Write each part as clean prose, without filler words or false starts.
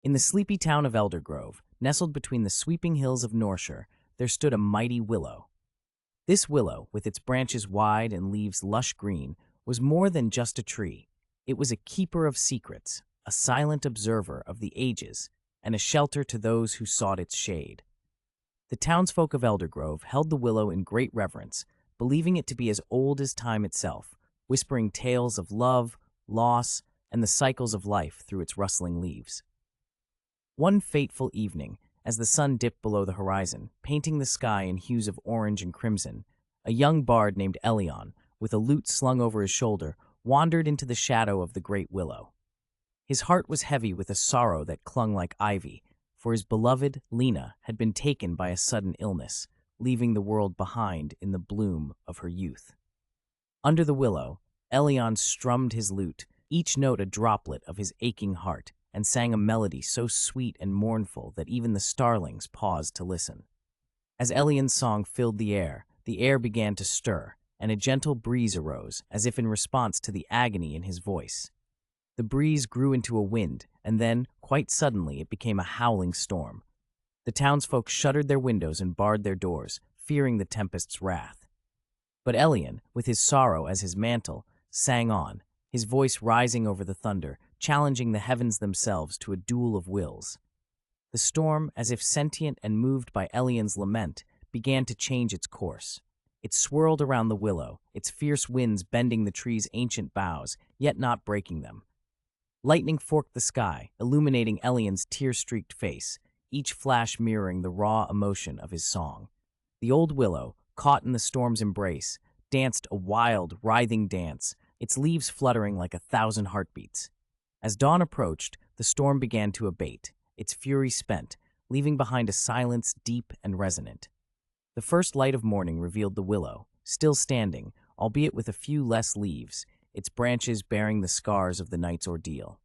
In the sleepy town of Eldergrove, nestled between the sweeping hills of Norshire, there stood a mighty willow. This willow, with its branches wide and leaves lush green, was more than just a tree. It was a keeper of secrets, a silent observer of the ages, and a shelter to those who sought its shade. The townsfolk of Eldergrove held the willow in great reverence, believing it to be as old as time itself, whispering tales of love, loss, and the cycles of life through its rustling leaves. One fateful evening, as the sun dipped below the horizon, painting the sky in hues of orange and crimson, a young bard named Elion, with a lute slung over his shoulder, wandered into the shadow of the great willow. His heart was heavy with a sorrow that clung like ivy, for his beloved, Lena, had been taken by a sudden illness, leaving the world behind in the bloom of her youth. Under the willow, Elion strummed his lute, each note a droplet of his aching heart, and sang a melody so sweet and mournful that even the starlings paused to listen. As Elion's song filled the air began to stir, and a gentle breeze arose, as if in response to the agony in his voice. The breeze grew into a wind, and then, quite suddenly, it became a howling storm. The townsfolk shuttered their windows and barred their doors, fearing the tempest's wrath. But Elion, with his sorrow as his mantle, sang on, his voice rising over the thunder, challenging the heavens themselves to a duel of wills. The storm, as if sentient and moved by Elion's lament, began to change its course. It swirled around the willow, its fierce winds bending the tree's ancient boughs, yet not breaking them. Lightning forked the sky, illuminating Elion's tear-streaked face, each flash mirroring the raw emotion of his song. The old willow, caught in the storm's embrace, danced a wild, writhing dance, its leaves fluttering like 1,000 heartbeats. As dawn approached, the storm began to abate, its fury spent, leaving behind a silence deep and resonant. The first light of morning revealed the willow, still standing, albeit with a few less leaves, its branches bearing the scars of the night's ordeal.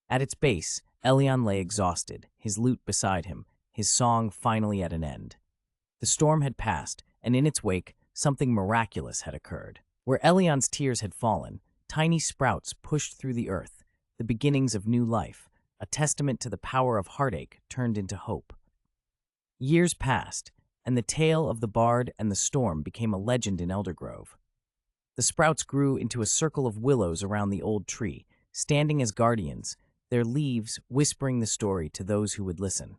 At its base, Elion lay exhausted, his lute beside him, his song finally at an end. The storm had passed, and in its wake, something miraculous had occurred. Where Elion's tears had fallen, tiny sprouts pushed through the earth, the beginnings of new life, a testament to the power of heartache turned into hope. Years passed, and the tale of the bard and the storm became a legend in Eldergrove. The sprouts grew into a circle of willows around the old tree, standing as guardians, their leaves whispering the story to those who would listen.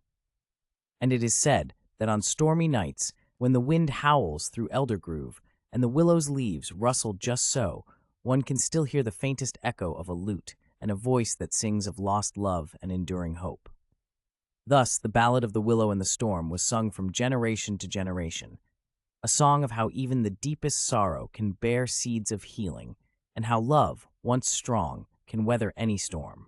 And it is said that on stormy nights, when the wind howls through Eldergrove and the willow's leaves rustle just so, one can still hear the faintest echo of a lute and a voice that sings of lost love and enduring hope. Thus, the Ballad of the Willow and the Storm was sung from generation to generation, a song of how even the deepest sorrow can bear seeds of healing, and how love, once strong, can weather any storm.